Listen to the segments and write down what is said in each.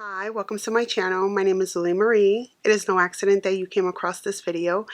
Hi, welcome to my channel. My name is Lily Marie. It is no accident that you came across this video.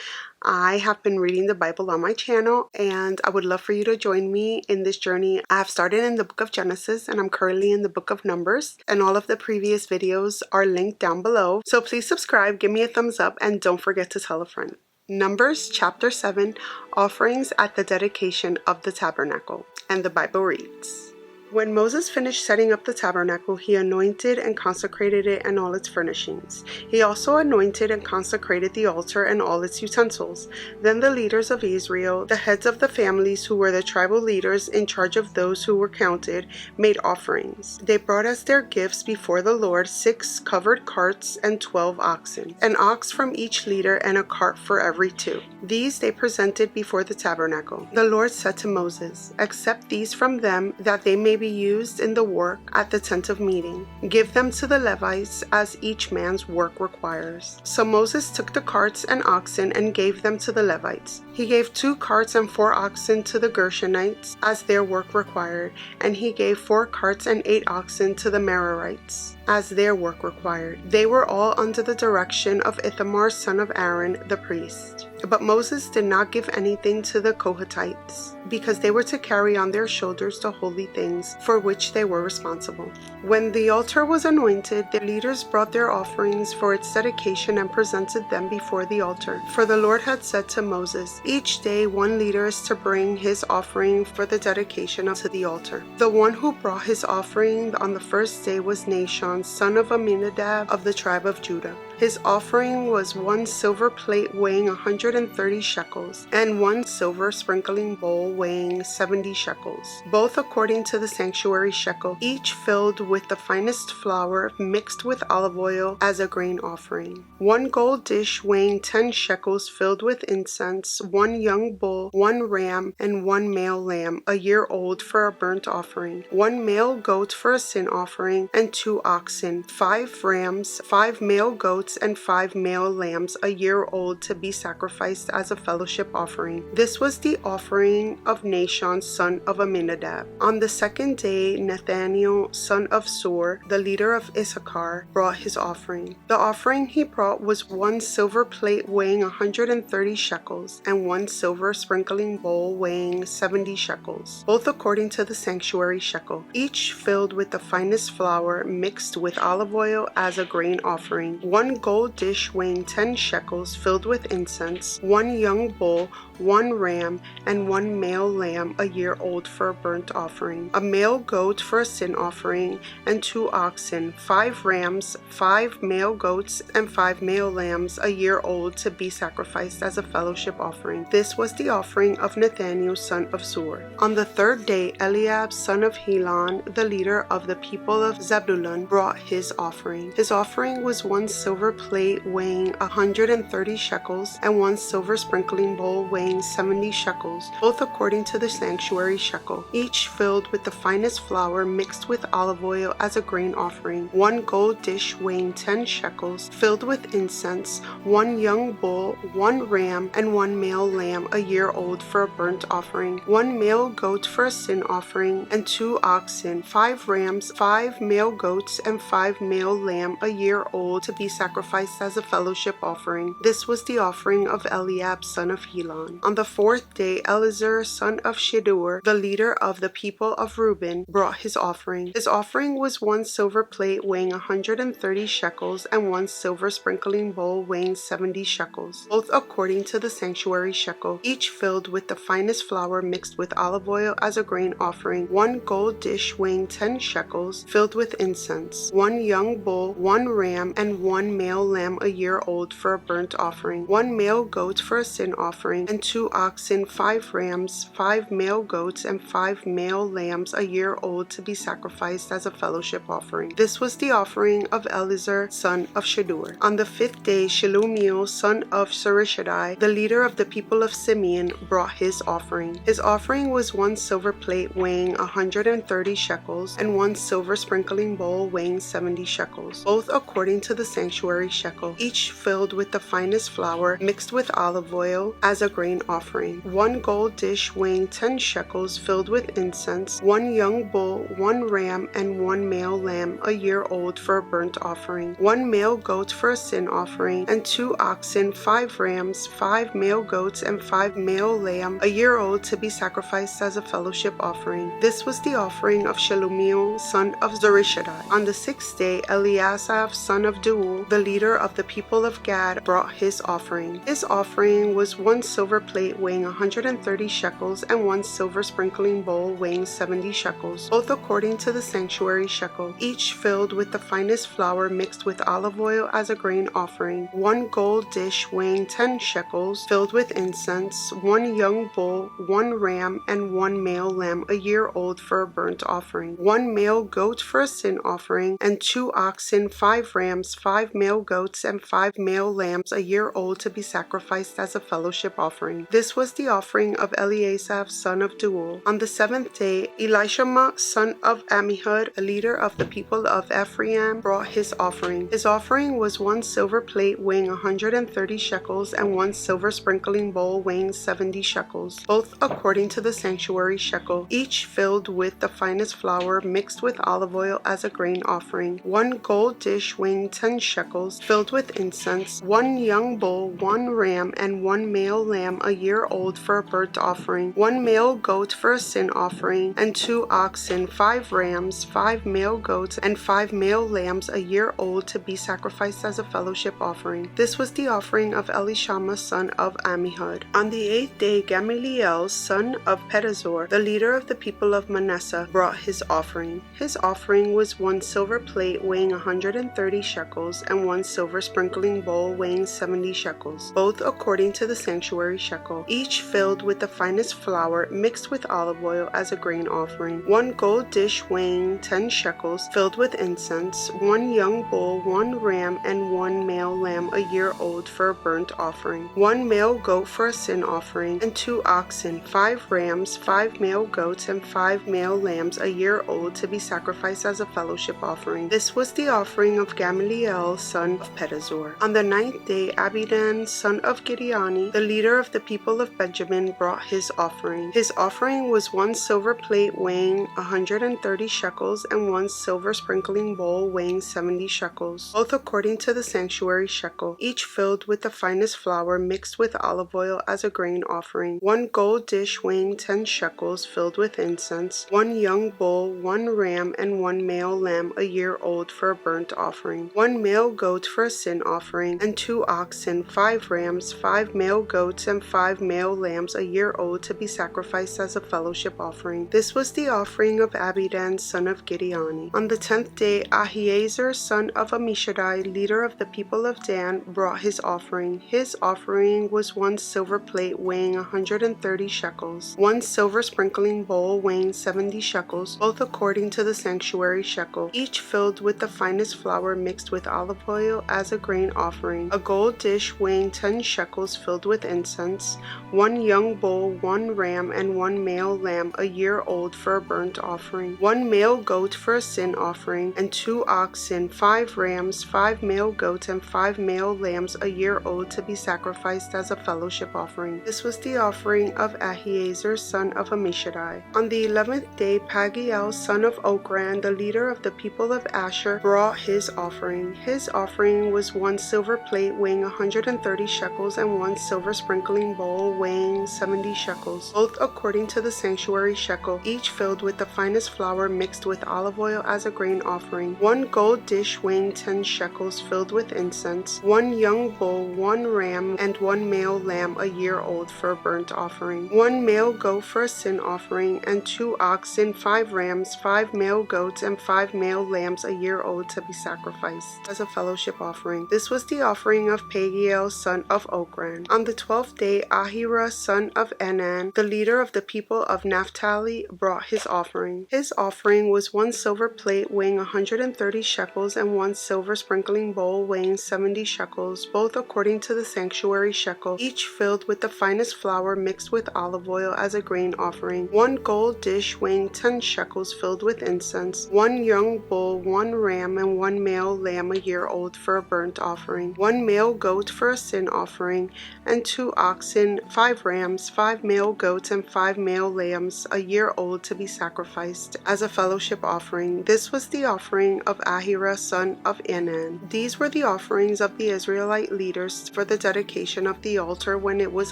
I have been reading the Bible on my channel and I would love for you to join me in this journey. I have started in the book of Genesis and I'm currently in the book of Numbers, and all of the previous videos are linked down below. So please subscribe, give me a thumbs up, and don't forget to tell a friend. Numbers chapter 7, offerings at the dedication of the tabernacle. And the Bible reads, when Moses finished setting up the tabernacle, he anointed and consecrated it and all its furnishings. He also anointed and consecrated the altar and all its utensils. Then the leaders of Israel, the heads of the families who were the tribal leaders in charge of those who were counted, made offerings. They brought as their gifts before the Lord 6 covered carts and 12 oxen, an ox from each leader and a cart for every 2. These they presented before the tabernacle. The Lord said to Moses, "Accept these from them, that they may be used in the work at the tent of meeting. Give them to the Levites as each man's work requires." So Moses took the carts and oxen and gave them to the Levites. He gave 2 carts and 4 oxen to the Gershonites as their work required, and he gave 4 carts and 8 oxen to the Merarites as their work required. They were all under the direction of Ithamar, son of Aaron, the priest. But Moses did not give anything to the Kohathites, because they were to carry on their shoulders the holy things for which they were responsible. When the altar was anointed, the leaders brought their offerings for its dedication and presented them before the altar. For the Lord had said to Moses, "Each day one leader is to bring his offering for the dedication to the altar." The one who brought his offering on the first day was Nahshon, son of Amminadab of the tribe of Judah. His offering was 1 silver plate weighing 130 shekels, and 1 silver sprinkling bowl weighing 70 shekels, both according to the sanctuary shekel, each filled with the finest flour mixed with olive oil as a grain offering. 1 gold dish weighing 10 shekels filled with incense, 1 young bull, 1 ram, and 1 male lamb, a year old, for a burnt offering, 1 male goat for a sin offering, and 2 oxen, 5 rams, 5 male goats, and 5 male lambs a year old to be sacrificed as a fellowship offering. This was the offering of Nahshon, son of Amminadab. On the second day, Nathaniel, son of Sur, the leader of Issachar, brought his offering. The offering he brought was 1 silver plate weighing 130 shekels, and 1 silver sprinkling bowl weighing 70 shekels, both according to the sanctuary shekel, each filled with the finest flour mixed with olive oil as a grain offering, 1 gold dish weighing 10 shekels filled with incense, 1 young bull, 1 ram, and 1 male lamb a year old for a burnt offering, a male goat for a sin offering, and 2 oxen, 5 rams, 5 male goats, and 5 male lambs a year old to be sacrificed as a fellowship offering. This was the offering of Nathaniel, son of Sur. On the third day, Eliab, son of Helon, the leader of the people of Zebulun, brought his offering. His offering was 1 silver plate weighing 130 shekels, and 1 silver sprinkling bowl weighing 70 shekels, both according to the sanctuary shekel, each filled with the finest flour mixed with olive oil as a grain offering, 1 gold dish weighing 10 shekels filled with incense, 1 young bull, 1 ram, and 1 male lamb a year old for a burnt offering, 1 male goat for a sin offering, and 2 oxen, 5 rams, 5 male goats, and 5 male lamb a year old to be sacrificed as a fellowship offering. This was the offering of Eliab, son of Helon. On the 4th day, Elizur, son of Shedeur, the leader of the people of Reuben, brought his offering. His offering was 1 silver plate weighing 130 shekels, and 1 silver sprinkling bowl weighing 70 shekels, both according to the sanctuary shekel, each filled with the finest flour mixed with olive oil as a grain offering, 1 gold dish weighing 10 shekels filled with incense, 1 young bull, 1 ram, and 1 male lamb a year old for a burnt offering, 1 male goat for a sin offering, and 2 oxen, 5 rams, 5 male goats, and 5 male lambs a year old to be sacrificed as a fellowship offering. This was the offering of Elizur, son of Shedeur. On the 5th day, Shelumiel, son of Surishadai, the leader of the people of Simeon, brought his offering. His offering was 1 silver plate weighing 130 shekels, and 1 silver sprinkling bowl weighing 70 shekels, both according to the sanctuary sanctuary shekel, each filled with the finest flour mixed with olive oil as a grain offering. 1 gold dish weighing 10 shekels filled with incense, 1 young bull, 1 ram, and 1 male lamb a year old for a burnt offering, 1 male goat for a sin offering, and 2 oxen, 5 rams, 5 male goats, and 5 male lamb a year old to be sacrificed as a fellowship offering. This was the offering of Shelumiel, son of Zurishaddai. On the 6th day, Eliasaph, son of Deuel, the leader of the people of Gad, brought his offering. His offering was 1 silver plate weighing 130 shekels and 1 silver sprinkling bowl weighing 70 shekels, both according to the sanctuary shekel, each filled with the finest flour mixed with olive oil as a grain offering. 1 gold dish weighing 10 shekels filled with incense, 1 young bull, 1 ram, and 1 male lamb a year old for a burnt offering, 1 male goat for a sin offering, and 2 oxen, 5 rams, 5 male goats, and 5 male lambs a year old to be sacrificed as a fellowship offering. This was the offering of Eliasaph, son of Deuel. On the 7th day, Elishama, son of Ammihud, a leader of the people of Ephraim, brought his offering. His offering was 1 silver plate weighing 130 shekels and 1 silver sprinkling bowl weighing 70 shekels, both according to the sanctuary shekel, each filled with the finest flour mixed with olive oil as a grain offering. 1 gold dish weighing 10 shekels filled with incense, 1 young bull, 1 ram, and 1 male lamb a year old for a burnt offering, 1 male goat for a sin offering, and 2 oxen, 5 rams, 5 male goats, and 5 male lambs a year old to be sacrificed as a fellowship offering. This was the offering of Elishama, son of Ammihud. On the 8th day, Gamaliel, son of Pedazur, the leader of the people of Manasseh, brought his offering. His offering was 1 silver plate weighing 130 shekels and 1 silver sprinkling bowl weighing 70 shekels, both according to the sanctuary shekel, each filled with the finest flour mixed with olive oil as a grain offering. 1 gold dish weighing 10 shekels filled with incense, 1 young bull, 1 ram, and 1 male lamb a year old for a burnt offering, 1 male goat for a sin offering, and 2 oxen, 5 rams, 5 male goats, and 5 male lambs a year old to be sacrificed as a fellowship offering. This was the offering of Gamaliel, son of Pedazur. On the 9th day, Abidan, son of Gideoni, the leader of the people of Benjamin, brought his offering. His offering was 1 silver plate weighing 130 shekels and 1 silver sprinkling bowl weighing 70 shekels, both according to the sanctuary shekel, each filled with the finest flour mixed with olive oil as a grain offering. 1 gold dish weighing 10 shekels filled with incense, 1 young bull, 1 ram, and 1 male lamb a year old for a burnt offering, 1 male goat for a sin offering, and 2 oxen, 5 rams, 5 male goats, and 5 male lambs a year old to be sacrificed as a fellowship offering. This was the offering of Abidan, son of Gideoni. On the 10th day, Ahiezer, son of Ammishaddai, leader of the people of Dan, brought his offering. His offering was 1 silver plate weighing 130 shekels, 1 silver sprinkling bowl weighing 70 shekels, both according to the sanctuary shekel, each filled with the finest flour mixed with olive oil as a grain offering, a gold dish weighing 10 shekels filled with incense, 1 young bull, 1 ram, and 1 male lamb a year old for a burnt offering, 1 male goat for a sin offering, and 2 oxen, 5 rams, 5 male goats, and 5 male lambs a year old to be sacrificed as a fellowship offering. This was the offering of Ahiezer, son of Ammishaddai. On the 11th day, Pagiel, son of Okran, the leader of the people of Asher, brought his offering. His offering was 1 silver plate weighing 130 shekels and 1 silver sprinkling bowl weighing 70 shekels, both according to the sanctuary shekel, each filled with the finest flour mixed with olive oil as a grain offering, 1 gold dish weighing 10 shekels filled with incense, 1 young bull, 1 ram, and 1 male lamb a year old for a burnt offering, 1 male goat for a sin offering, and 2 oxen, 5 rams, 5 male goats, and 5 male lambs a year old to be sacrificed as a fellowship offering. This was the offering of Pagiel, son of Okran. On the 12th day, Ahira, son of Enan, the leader of the people of Naphtali, brought his offering. His offering was 1 silver plate weighing 130 shekels and 1 silver sprinkling bowl weighing 70 shekels, both according to the sanctuary shekel, each filled with the finest flour mixed with olive oil as a grain offering, 1 gold dish weighing 10 shekels filled with incense, 1 young bull, 1 ram, and 1 male lamb a year old for a burnt offering, 1 male goat for a sin offering, and 2 oxen, 5 rams, 5 male goats, and 5 male lambs a year old to be sacrificed as a fellowship offering. This was the offering of Ahira son of Enan. These were the offerings of the Israelite leaders for the dedication of the altar when it was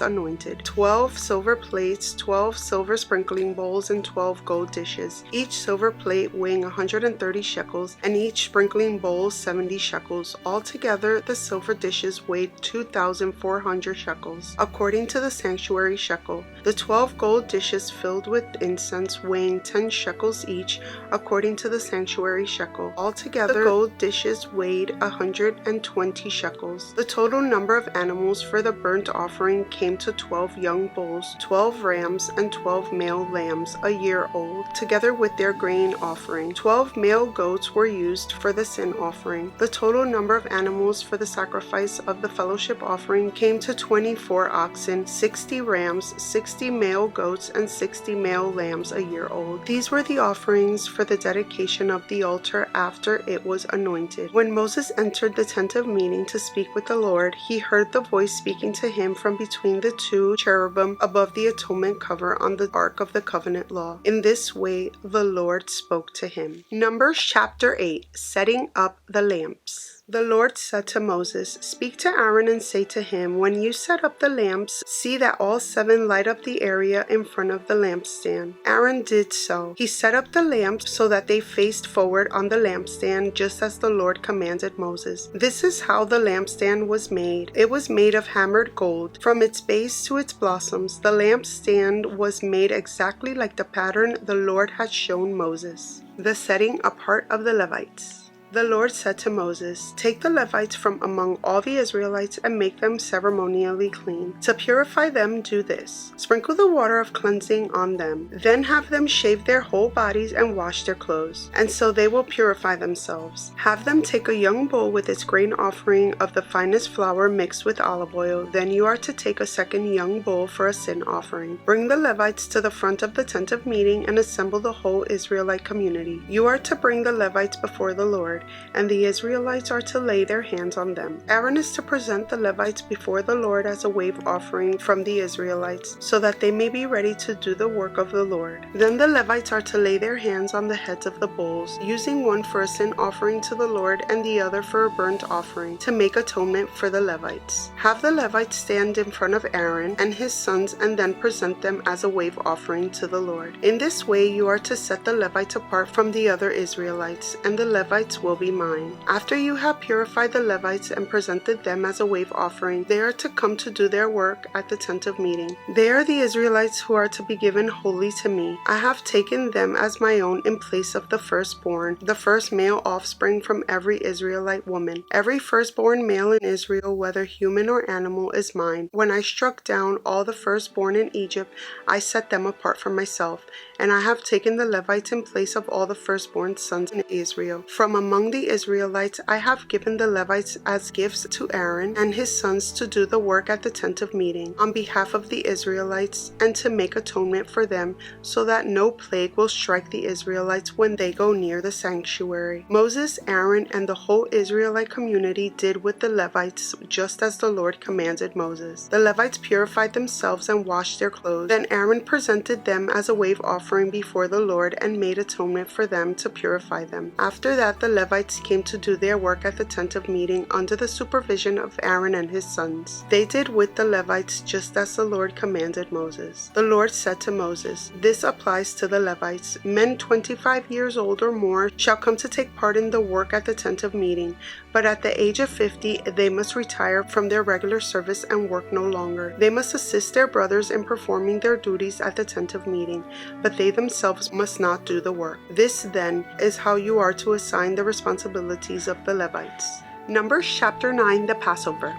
anointed: 12 silver plates, 12 silver sprinkling bowls, and 12 gold dishes, each silver plate weighing 130 shekels, and each sprinkling bowl 70 shekels. Altogether, the silver dishes weighed 2,400 shekels, according to the sanctuary shekel. The 12 gold dishes filled with incense, weighing 10 shekels each, according to the sanctuary shekel. Altogether, the gold dishes weighed 120 shekels. The total number of animals for the burnt offering came to 12 young bulls, 12 rams, and 12 male lambs a year old, together with their grain offering. 12 male goats were used for the sin offering. The total number of animals for the sacrifice of the fellowship offering came to 24 oxen, 60 rams, 60 male goats, and 60 male lambs a year old. These were the offerings for the dedication of the altar after it was anointed. When Moses entered the tent of meeting to speak with the Lord, he heard the voice speaking to him from between the 2 cherubim above the atonement cover on the Ark of the Covenant law. In this way, the Lord spoke to him. Numbers chapter 8, setting up the lamps. The Lord said to Moses, "Speak to Aaron and say to him, when you set up the lamps, see that all 7 light up the area in front of the lampstand." Aaron did so. He set up the lamps so that they faced forward on the lampstand, just as the Lord commanded Moses. This is how the lampstand was made. It was made of hammered gold. From its base to its blossoms, the lampstand was made exactly like the pattern the Lord had shown Moses. The setting apart of the Levites. The Lord said to Moses, "Take the Levites from among all the Israelites and make them ceremonially clean. To purify them, do this: sprinkle the water of cleansing on them. Then have them shave their whole bodies and wash their clothes, and so they will purify themselves. Have them take a young bull with its grain offering of the finest flour mixed with olive oil. Then you are to take a second young bull for a sin offering. Bring the Levites to the front of the tent of meeting and assemble the whole Israelite community. You are to bring the Levites before the Lord, and the Israelites are to lay their hands on them. Aaron is to present the Levites before the Lord as a wave offering from the Israelites, so that they may be ready to do the work of the Lord. Then the Levites are to lay their hands on the heads of the bulls, using one for a sin offering to the Lord and the other for a burnt offering, to make atonement for the Levites. Have the Levites stand in front of Aaron and his sons and then present them as a wave offering to the Lord. In this way you are to set the Levites apart from the other Israelites, and the Levites will be mine. After you have purified the Levites and presented them as a wave offering, they are to come to do their work at the tent of meeting. They are the Israelites who are to be given wholly to me. I have taken them as my own in place of the firstborn, the first male offspring from every Israelite woman. Every firstborn male in Israel, whether human or animal, is mine. When I struck down all the firstborn in Egypt, I set them apart for myself, and I have taken the Levites in place of all the firstborn sons in Israel. From among the Israelites, I have given the Levites as gifts to Aaron and his sons to do the work at the tent of meeting on behalf of the Israelites and to make atonement for them, so that no plague will strike the Israelites when they go near the sanctuary. Moses, Aaron, and the whole Israelite community did with the Levites just as the Lord commanded Moses. The Levites purified themselves and washed their clothes. Then Aaron presented them as a wave offering before the Lord and made atonement for them to purify them. After that, the Levites came to do their work at the tent of meeting under the supervision of Aaron and his sons. They did with the Levites just as the Lord commanded Moses. The Lord said to Moses, "This applies to the Levites. Men 25 years old or more shall come to take part in the work at the tent of meeting, but at the age of 50 they must retire from their regular service and work no longer. They must assist their brothers in performing their duties at the tent of meeting, but they themselves must not do the work. This, then, is how you are to assign the responsibilities of the Levites." Numbers chapter 9, the Passover.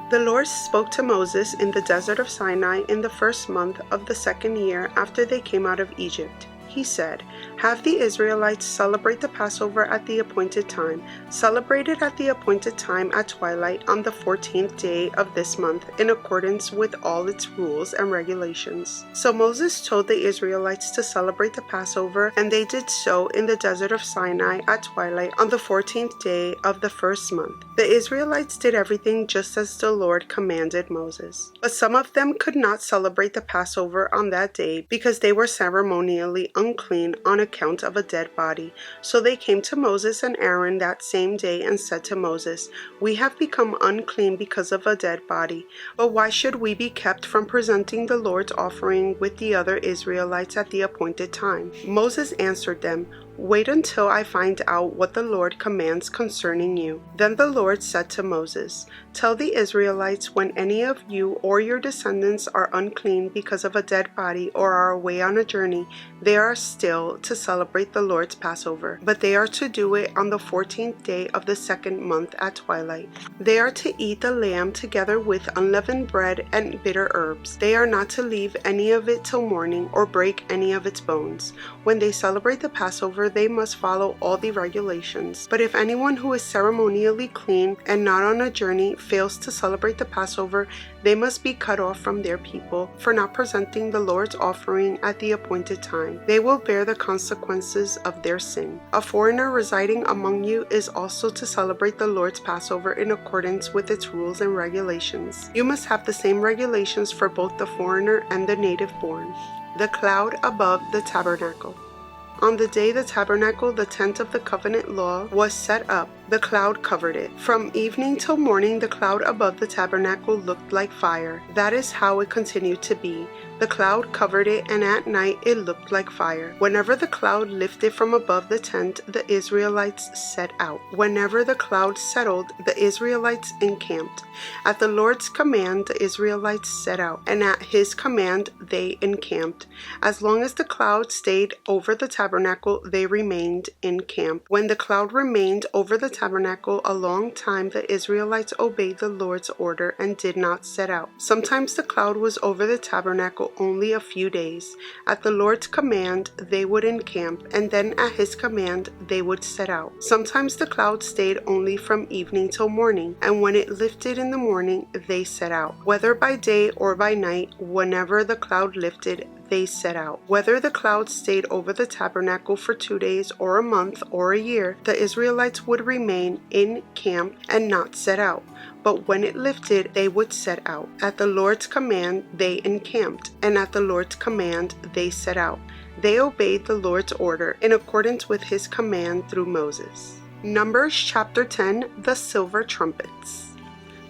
The Lord spoke to Moses in the desert of Sinai in the first month of the second year after they came out of Egypt. he said, "Have the Israelites celebrate the Passover at the appointed time. Celebrate it at the appointed time at twilight on the 14th day of this month, in accordance with all its rules and regulations." So Moses told the Israelites to celebrate the Passover, and they did so in the desert of Sinai at twilight on the 14th day of the first month. The Israelites did everything just as the Lord commanded Moses. But some of them could not celebrate the Passover on that day because they were ceremonially unclean on account of a dead body. So they came to Moses and Aaron that same day and said to Moses, "We have become unclean because of a dead body. But why should we be kept from presenting the Lord's offering with the other Israelites at the appointed time?" Moses answered them, "Wait until I find out what the Lord commands concerning you." Then the Lord said to Moses, "Tell the Israelites, when any of you or your descendants are unclean because of a dead body or are away on a journey, they are still to celebrate the Lord's Passover, but they are to do it on the 14th day of the second month at twilight. They are to eat the lamb together with unleavened bread and bitter herbs. They are not to leave any of it till morning or break any of its bones. When they celebrate the Passover, they must follow all the regulations. But if anyone who is ceremonially clean and not on a journey fails to celebrate the Passover, they must be cut off from their people for not presenting the Lord's offering at the appointed time. They will bear the consequences of their sin. A foreigner residing among you is also to celebrate the Lord's Passover in accordance with its rules and regulations. You must have the same regulations for both the foreigner and the native born." The cloud above the tabernacle. On the day the tabernacle, the tent of the covenant law, was set up, the cloud covered it. From evening till morning, the cloud above the tabernacle looked like fire. That is how it continued to be. The cloud covered it, and at night it looked like fire. Whenever the cloud lifted from above the tent, the Israelites set out. Whenever the cloud settled, the Israelites encamped. At the Lord's command, the Israelites set out, and at his command they encamped. As long as the cloud stayed over the tabernacle, they remained in camp. When the cloud remained over the tabernacle a long time, the Israelites obeyed the Lord's order and did not set out. Sometimes the cloud was over the tabernacle only a few days. At the Lord's command, they would encamp, and then at his command, they would set out. Sometimes the cloud stayed only from evening till morning, and when it lifted in the morning, they set out. Whether by day or by night, whenever the cloud lifted, they set out. Whether the cloud stayed over the tabernacle for 2 days or a month or a year, the Israelites would remain in camp and not set out. But when it lifted, they would set out. At the Lord's command, they encamped, and at the Lord's command, they set out. They obeyed the Lord's order in accordance with his command through Moses. Numbers chapter 10, the silver trumpets.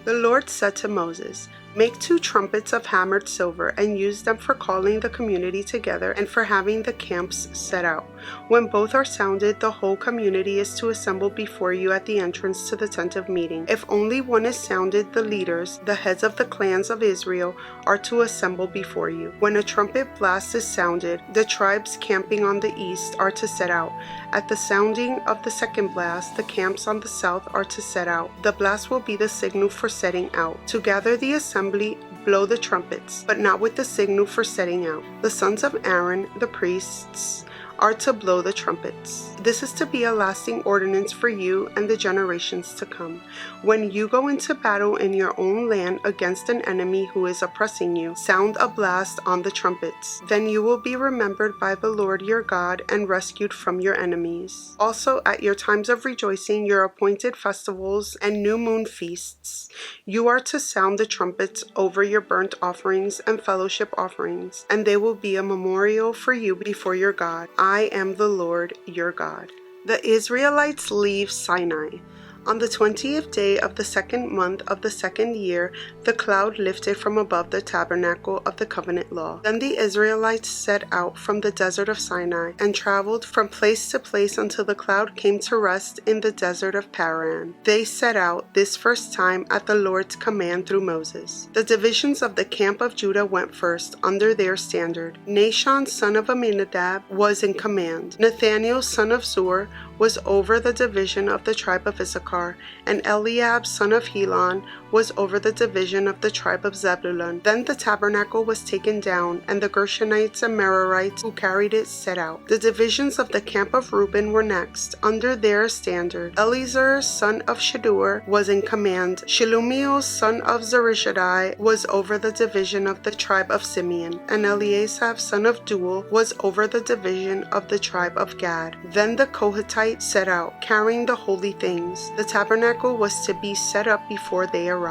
The Lord said to Moses, "Make 2 trumpets of hammered silver and use them for calling the community together and for having the camps set out. When both are sounded, the whole community is to assemble before you at the entrance to the tent of meeting. If only one is sounded, the leaders, the heads of the clans of Israel, are to assemble before you. When a trumpet blast is sounded, the tribes camping on the east are to set out. At the sounding of the second blast, the camps on the south are to set out. The blast will be the signal for setting out. To gather the assembly, blow the trumpets, but not with the signal for setting out. The sons of Aaron, the priests, are to blow the trumpets. This is to be a lasting ordinance for you and the generations to come. When you go into battle in your own land against an enemy who is oppressing you, sound a blast on the trumpets. Then you will be remembered by the Lord your God and rescued from your enemies. Also, at your times of rejoicing, your appointed festivals and new moon feasts, you are to sound the trumpets over your burnt offerings and fellowship offerings, and they will be a memorial for you before your God. I am the Lord your God." The Israelites leave Sinai. On the 20th day of the second month of the second year, the cloud lifted from above the tabernacle of the covenant law. Then the Israelites set out from the desert of Sinai and traveled from place to place until the cloud came to rest in the desert of Paran. They set out this first time at the Lord's command through Moses. The divisions of the camp of Judah went first under their standard. Nahshon, son of Amminadab, was in command. Nathaniel, son of Zur, was over the division of the tribe of Issachar, and Eliab son of Helon was over the division of the tribe of Zebulun. Then the tabernacle was taken down, and the Gershonites and Merarites who carried it set out. The divisions of the camp of Reuben were next, under their standard. Eliezer son of Shadur was in command. Shelumiel son of Zurishaddai was over the division of the tribe of Simeon, and Eliasaph son of Duel was over the division of the tribe of Gad. Then the Kohathites set out, carrying the holy things. The tabernacle was to be set up before they arrived.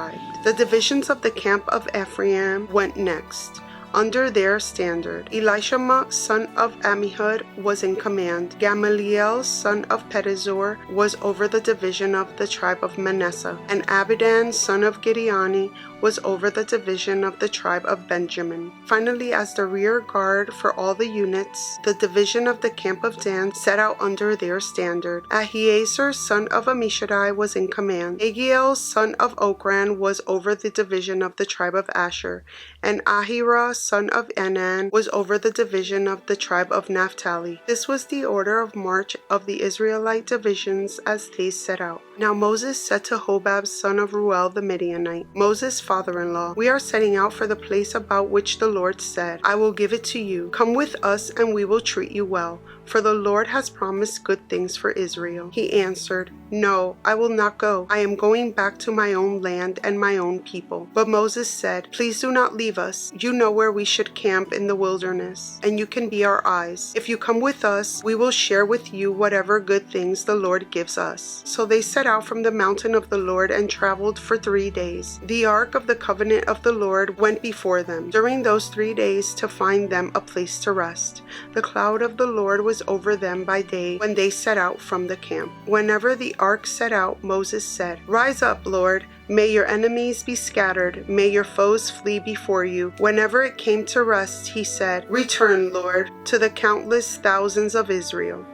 The divisions of the camp of Ephraim went next, under their standard. Elishama son of Ammihud was in command. Gamaliel son of Pedazur was over the division of the tribe of Manasseh, and Abidan son of Gideoni was over the division of the tribe of Benjamin. Finally, as the rear guard for all the units, the division of the camp of Dan set out under their standard. Ahiezer son of Ammishaddai was in command. Agiel son of Okran was over the division of the tribe of Asher, and Ahira son of Enan was over the division of the tribe of Naphtali. This was the order of march of the Israelite divisions as they set out. Now Moses said to Hobab son of Ruel the Midianite, Moses' father-in-law, we are setting out for the place about which the Lord said, I will give it to you. Come with us and we will treat you well, for the Lord has promised good things for Israel. He answered, No, I will not go. I am going back to my own land and my own people. But Moses said, Please do not leave us. You know where we should camp in the wilderness, and you can be our eyes. If you come with us, we will share with you whatever good things the Lord gives us. So they set out from the mountain of the Lord and traveled for 3 days. The ark of the covenant of the Lord went before them during those 3 days to find them a place to rest. The cloud of the Lord was over them by day when they set out from the camp. Whenever the ark set out, Moses said, Rise up, Lord. May your enemies be scattered. May your foes flee before you. Whenever it came to rest, he said, Return, Lord, to the countless thousands of Israel.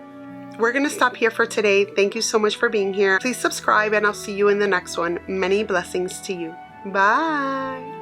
We're going to stop here for today. Thank you so much for being here. Please subscribe and I'll see you in the next one. Many blessings to you. Bye.